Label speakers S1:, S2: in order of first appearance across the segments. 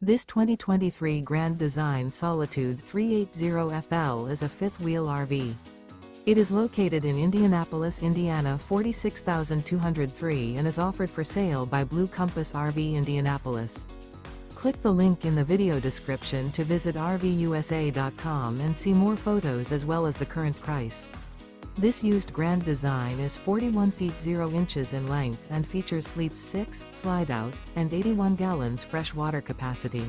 S1: This 2023 Grand Design Solitude 380FL is a fifth-wheel RV. It is located in Indianapolis, Indiana 46203 and is offered for sale by Blue Compass RV Indianapolis. Click the link in the video description to visit RVUSA.com and see more photos as well as the current price. This used Grand Design is 41 feet 0 inches in length and features sleeps 6, slide-out, and 81 gallons fresh water capacity.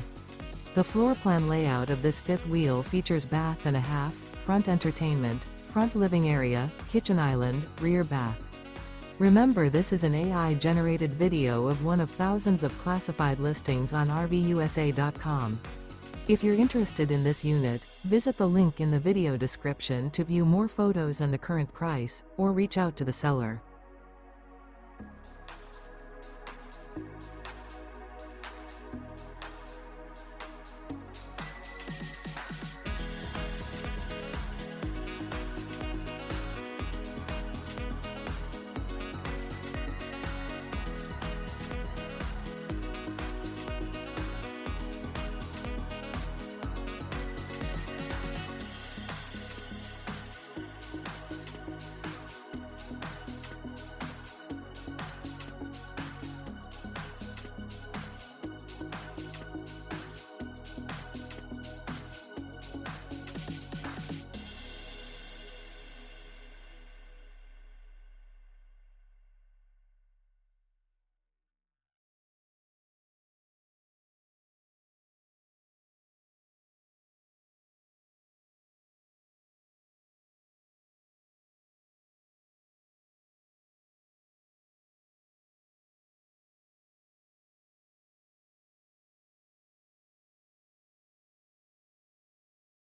S1: The floor plan layout of this fifth wheel features bath and a half, front entertainment, front living area, kitchen island, rear bath. Remember, this is an AI-generated video of one of thousands of classified listings on RVUSA.com. If you're interested in this unit, visit the link in the video description to view more photos and the current price, or reach out to the seller.